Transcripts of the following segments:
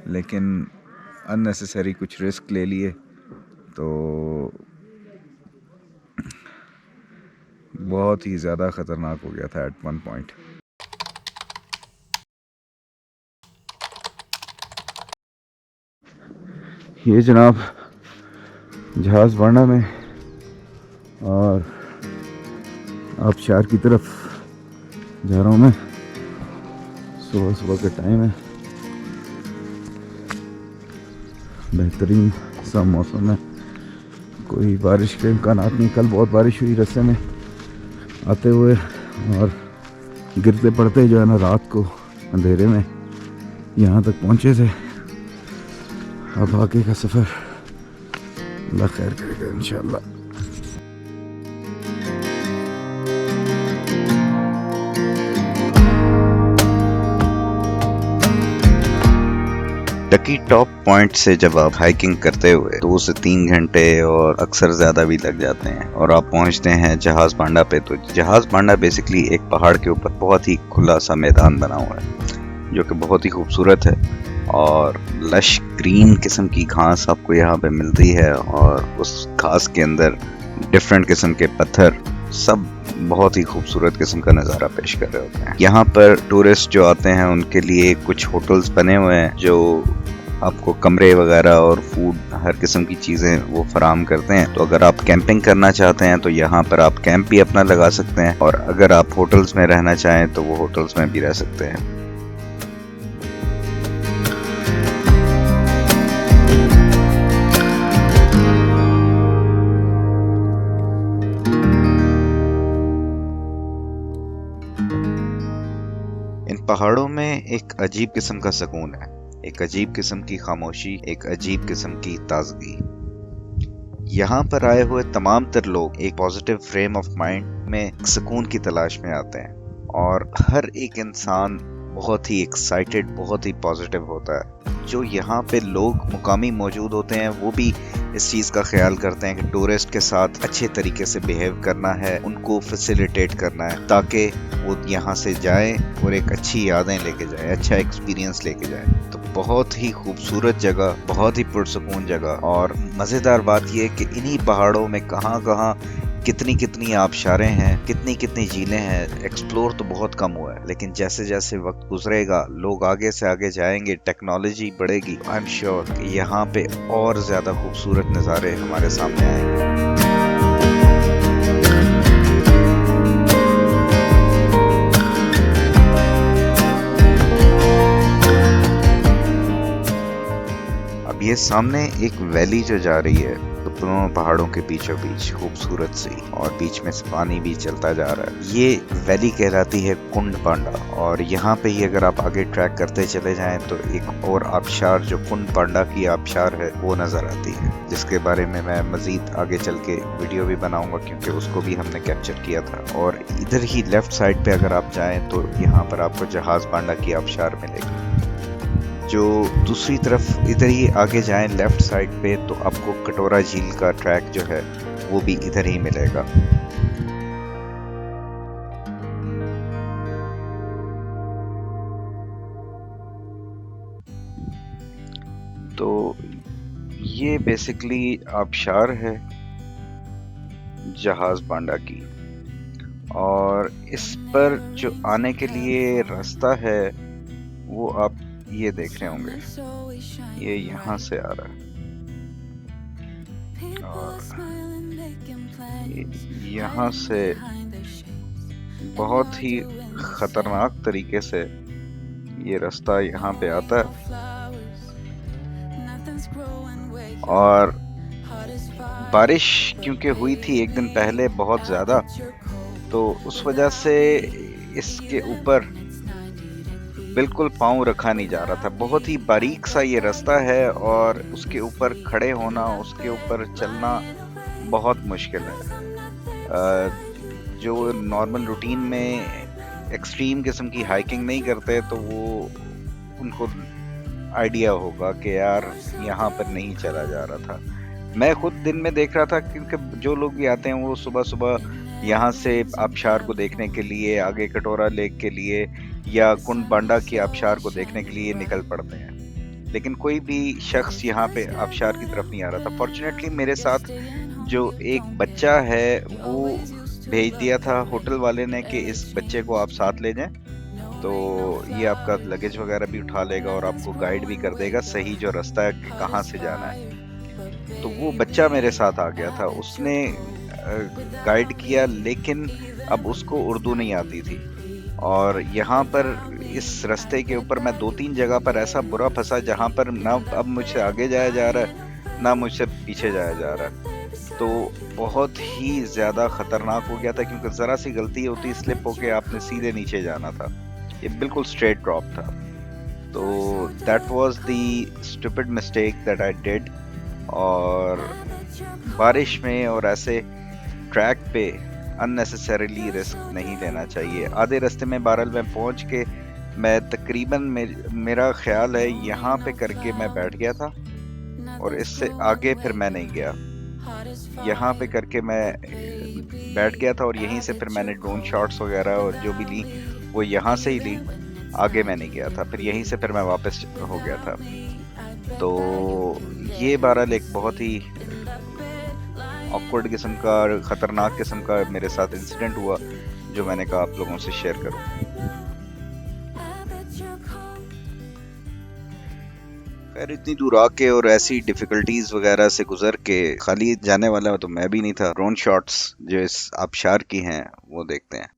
लेकिन अननेसेसरी कुछ रिस्क ले लिए तो बहुत ही ज़्यादा ख़तरनाक हो गया था एट वन पॉइंट। ये जनाब जहाज़ बांडा में और आबशार की तरफ जा रहा हूँ मैं। सुबह सुबह का टाइम है, बेहतरीन सा मौसम है, कोई बारिश के इम्कानात नहीं। कल बहुत बारिश हुई रास्ते में आते हुए और गिरते पड़ते जो है ना रात को अंधेरे में यहाँ तक पहुँचे थे। अब आगे का सफ़र अल्लाह खैर करेगा इंशाअल्लाह। टकी टॉप पॉइंट से जब आप हाइकिंग करते हुए 2 से 3 घंटे और अक्सर ज़्यादा भी लग जाते हैं और आप पहुंचते हैं जहाज़ बांडा पे। तो जहाज़ बांडा बेसिकली एक पहाड़ के ऊपर बहुत ही खुला सा मैदान बना हुआ है जो कि बहुत ही खूबसूरत है और लश ग्रीन किस्म की घास आपको यहाँ पे मिलती है और उस घास के अंदर डिफरेंट किस्म के पत्थर सब बहुत ही खूबसूरत किस्म का नज़ारा पेश कर रहे होते हैं। यहाँ पर टूरिस्ट जो आते हैं उनके लिए कुछ होटल्स बने हुए हैं जो आपको कमरे वगैरह और फूड हर किस्म की चीज़ें वो फराम करते हैं। तो अगर आप कैंपिंग करना चाहते हैं तो यहाँ पर आप कैंप भी अपना लगा सकते हैं और अगर आप होटल्स में रहना चाहें तो वो होटल्स में भी रह सकते हैं। इन पहाड़ों में एक अजीब किस्म का सुकून है, एक अजीब किस्म की खामोशी, एक अजीब किस्म की ताजगी। यहाँ पर आए हुए तमाम तर लोग एक पॉजिटिव फ्रेम ऑफ माइंड में सुकून की तलाश में आते हैं और हर एक इंसान बहुत ही एक्साइटेड, बहुत ही पॉजिटिव होता है। जो यहाँ पे लोग मुकामी मौजूद होते हैं वो भी इस चीज़ का ख्याल करते हैं कि टूरिस्ट के साथ अच्छे तरीके से बिहेव करना है, उनको फैसिलिटेट करना है ताकि वो यहाँ से जाएं और एक अच्छी यादें लेके जाएं, अच्छा एक्सपीरियंस लेके जाएं। तो बहुत ही खूबसूरत जगह, बहुत ही पुरसुकून जगह और मज़ेदार बात यह है कि इन्हीं पहाड़ों में कहाँ कहाँ कितनी कितनी आबशारें हैं, कितनी कितनी झीलें हैं। एक्सप्लोर तो बहुत कम हुआ है लेकिन जैसे जैसे वक्त गुजरेगा, लोग आगे से आगे जाएंगे, टेक्नोलॉजी बढ़ेगी, आई एम श्योर कि यहाँ पे और ज़्यादा खूबसूरत नज़ारे हमारे सामने आएंगे। अब ये सामने एक वैली जो जा रही है दोनों पहाड़ों के बीचों बीच खूबसूरत सी और बीच में से पानी भी चलता जा रहा है। ये वैली कहलाती है कुंड पांडा और यहाँ पे ही अगर आप आगे ट्रैक करते चले जाएं तो एक और आबशार जो कुंड पांडा की आबशार है वो नजर आती है, जिसके बारे में मैं मजीद आगे चल के वीडियो भी बनाऊंगा क्योंकि उसको भी हमने कैप्चर किया था। और इधर ही लेफ्ट साइड पे अगर आप जाएं तो यहाँ पर आपको जहाज पांडा की आबशार मिलेगी। जो दूसरी तरफ इधर ही आगे जाएं लेफ्ट साइड पे तो आपको कटोरा झील का ट्रैक जो है वो भी इधर ही मिलेगा। तो ये बेसिकली आबशार है जहाज बांडा की और इस पर जो आने के लिए रास्ता है वो आप ये देख रहे होंगे, ये यहाँ से आ रहा है और यहाँ से बहुत ही खतरनाक तरीके से ये रास्ता यहाँ पे आता है और बारिश क्योंकि हुई थी एक दिन पहले बहुत ज़्यादा, तो उस वजह से इसके ऊपर बिल्कुल पाँव रखा नहीं जा रहा था। बहुत ही बारीक सा ये रास्ता है और उसके ऊपर खड़े होना, उसके ऊपर चलना बहुत मुश्किल है। जो नॉर्मल रूटीन में एक्सट्रीम किस्म की हाइकिंग नहीं करते तो वो उनको आइडिया होगा कि यार यहाँ पर नहीं चला जा रहा था। मैं खुद दिन में देख रहा था क्योंकि जो लोग भी आते हैं वो सुबह सुबह यहाँ से आबशार को देखने के लिए, आगे कटोरा लेक के लिए या कुंड बांडा की आबशार को देखने के लिए निकल पड़ते हैं। लेकिन कोई भी शख्स यहाँ पे आबशार की तरफ नहीं आ रहा था। फॉर्चुनेटली मेरे साथ जो एक बच्चा है वो भेज दिया था होटल वाले ने कि इस बच्चे को आप साथ ले जाएं, तो ये आपका लगेज वगैरह भी उठा लेगा और आपको गाइड भी कर देगा सही जो रास्ता है कि कहाँ से जाना है। तो वो बच्चा मेरे साथ आ गया था, उसने गाइड किया, लेकिन अब उसको उर्दू नहीं आती थी। और यहाँ पर इस रास्ते के ऊपर मैं 2-3 जगह पर ऐसा बुरा फंसा जहाँ पर ना अब मुझसे आगे जाया जा रहा है ना मुझसे पीछे जाया जा रहा है। तो बहुत ही ज़्यादा ख़तरनाक हो गया था, क्योंकि ज़रा सी गलती होती स्लिप होके आपने सीधे नीचे जाना था। ये बिल्कुल स्ट्रेट ड्रॉप था। तो that was the stupid mistake that I did. और बारिश में और ऐसे ट्रैक पे अननेसेसरीली रिस्क नहीं लेना चाहिए। आधे रास्ते में बहरहाल मैं पहुंच के मैं तकरीबन मेरा ख्याल है यहाँ पे करके मैं बैठ गया था और इससे आगे फिर मैं नहीं गया। यहाँ पे करके मैं बैठ गया था और यहीं से फिर मैंने ड्रोन शॉट्स वगैरह और जो भी ली वो यहाँ से ही ली, आगे मैं नहीं गया था। फिर यहीं से फिर मैं वापस हो गया था। तो ये बहरहाल एक बहुत ही ऑकवर्ड किस्म का, ख़तरनाक किस्म का मेरे साथ इंसिडेंट हुआ जो मैंने कहा आप लोगों से शेयर करूं। खैर इतनी दूर आके और ऐसी डिफ़िकल्टीज वगैरह से गुजर के खाली जाने वाला तो मैं भी नहीं था। ड्रोन शॉट्स जो इस आबशार की हैं वो देखते हैं।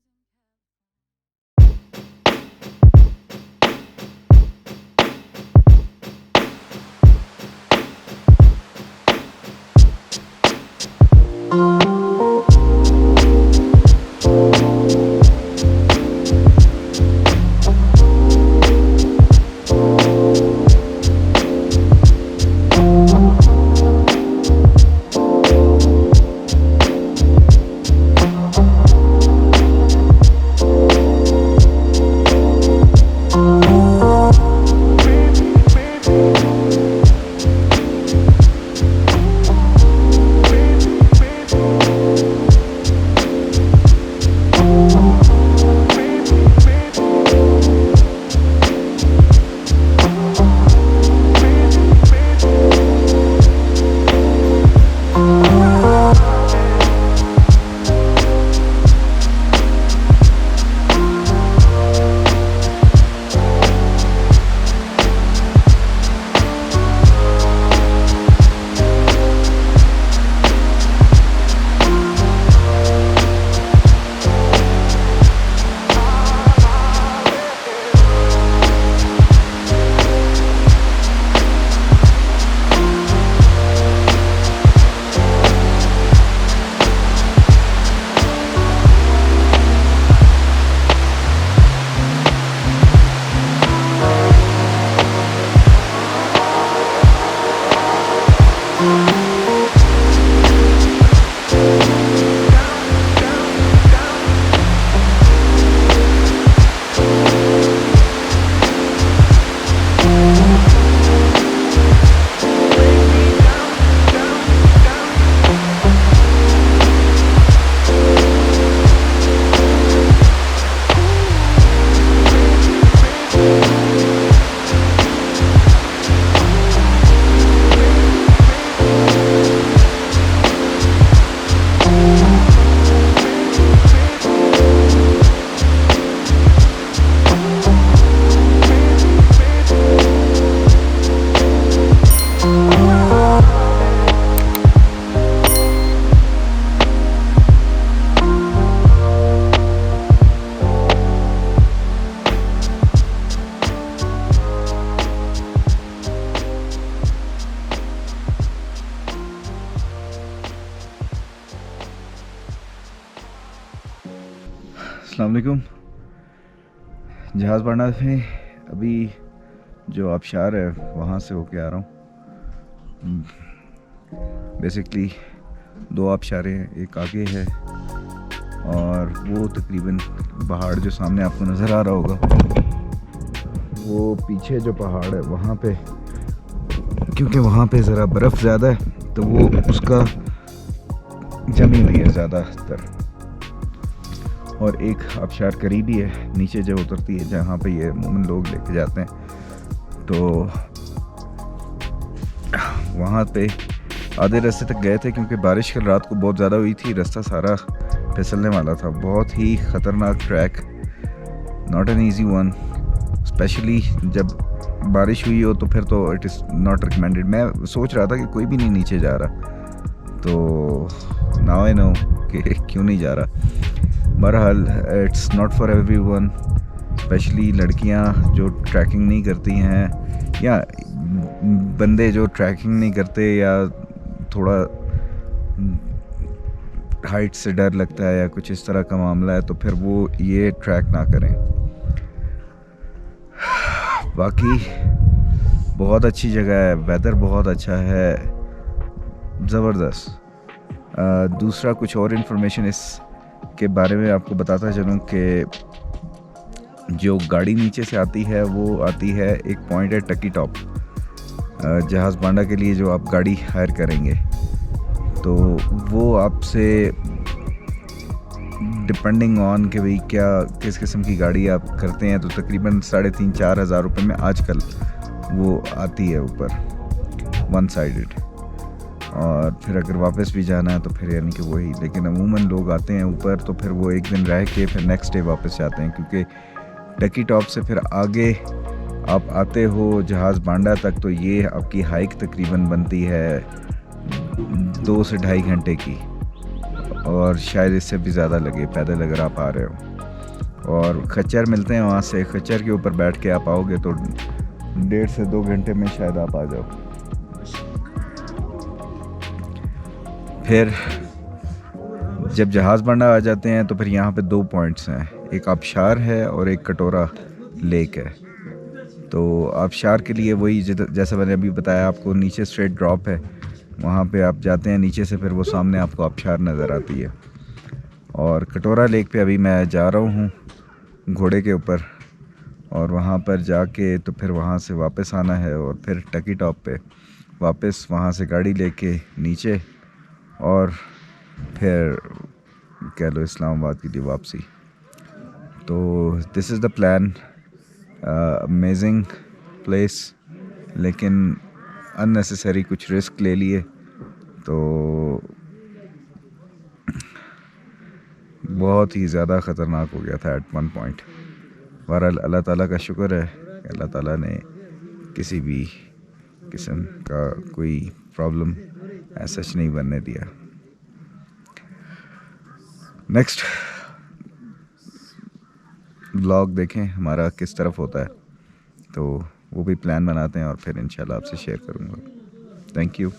अस्सलाम वालेकुम। जहाज़ पड़ना में अभी जो आबशार है वहाँ से होके आ रहा हूँ। बेसिकली 2 आबशारें हैं, एक आगे है और वो तकरीबन पहाड़ जो सामने आपको नज़र आ रहा होगा वो पीछे जो पहाड़ है वहाँ पे, क्योंकि वहाँ पे ज़रा बर्फ़ ज़्यादा है तो वो उसका जमी हुई है ज़्यादातर। और एक आबशार करीबी है नीचे जो उतरती है जहाँ पे ये अमूमन लोग लेके जाते हैं। तो वहाँ पे आधे रास्ते तक गए थे क्योंकि बारिश कल रात को बहुत ज़्यादा हुई थी, रास्ता सारा फिसलने वाला था। बहुत ही ख़तरनाक track, not an easy one, specially जब बारिश हुई हो तो फिर तो इट इज़ नॉट रिकमेंडेड। मैं सोच रहा था कि कोई भी नहीं नीचे जा रहा, तो नाउ आई नो कि क्यों नहीं जा रहा। बहरहाल it's not for everyone, specially लड़कियां जो ट्रैकिंग नहीं करती हैं या बंदे जो ट्रैकिंग नहीं करते या थोड़ा हाइट से डर लगता है या कुछ इस तरह का मामला है, तो फिर वो ये ट्रैक ना करें। बाकी बहुत अच्छी जगह है, वेदर बहुत अच्छा है, ज़बरदस्त। दूसरा कुछ और इन्फॉर्मेशन इस के बारे में आपको बताता चलूँ कि जो गाड़ी नीचे से आती है वो आती है, एक पॉइंट है टकी टॉप, जहाज़ बांडा के लिए जो आप गाड़ी हायर करेंगे, तो वो आपसे डिपेंडिंग ऑन कि भाई क्या किस किस्म की गाड़ी आप करते हैं, तो तकरीबन 3,500-4 हज़ार रुपये में आजकल वो आती है ऊपर, वन साइडेड। और फिर अगर वापस भी जाना है तो फिर यानी कि वही, लेकिन अमूमन लोग आते हैं ऊपर तो फिर वो एक दिन रह के फिर नेक्स्ट डे वापस जाते हैं, क्योंकि टकी टॉप से फिर आगे आप आते हो जहाज़ बांडा तक, तो ये आपकी हाइक तकरीबन बनती है 2 से ढाई घंटे की, और शायद इससे भी ज़्यादा लगे पैदल अगर आप आ रहे हो। और खच्चर मिलते हैं वहाँ से, खच्चर के ऊपर बैठ के आप आओगे तो 1.5 से 2 घंटे में शायद आप आ जाओ। फिर जब जहाज़ बांडा आ जाते हैं तो फिर यहाँ पे 2 पॉइंट्स हैं, एक आबशार है और एक कटोरा लेक है। तो आबशार के लिए वही जैसा मैंने अभी बताया आपको, नीचे स्ट्रेट ड्रॉप है, वहाँ पे आप जाते हैं नीचे से, फिर वो सामने आपको आबशार नज़र आती है। और कटोरा लेक पे अभी मैं जा रहा हूँ घोड़े के ऊपर, और वहाँ पर जाके तो फिर वहाँ से वापस आना है, और फिर टकी टॉप पे वापस वहाँ से गाड़ी लेके नीचे, और फिर कह लो इस्लामाबाद की वापसी। तो this is the plan. Amazing place, लेकिन अननेसेसरी कुछ रिस्क ले लिए, तो बहुत ही ज़्यादा ख़तरनाक हो गया था एट वन पॉइंट। बहरहाल अल्लाह ताला का शुक्र है कि अल्लाह ताला ने किसी भी किस्म का कोई प्रॉब्लम ऐसा नहीं बनने दिया। नेक्स्ट ब्लॉग देखें हमारा किस तरफ होता है, तो वो भी प्लान बनाते हैं और फिर इंशाल्लाह आपसे शेयर करूँगा। Thank you.